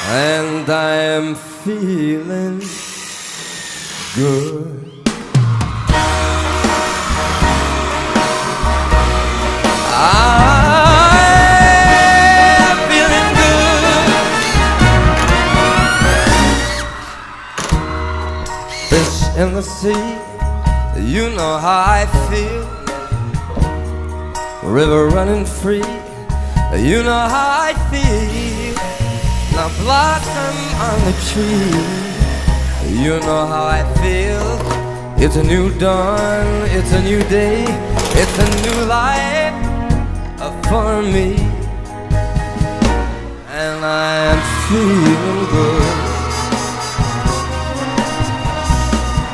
and I am feeling good. I'm feeling good. Fish in the sea, you know how I feel. River running free, you know how I feel. Now blossom on the tree, you know how I feel. It's a new dawn, it's a new day, it's a new life for me, and I am free.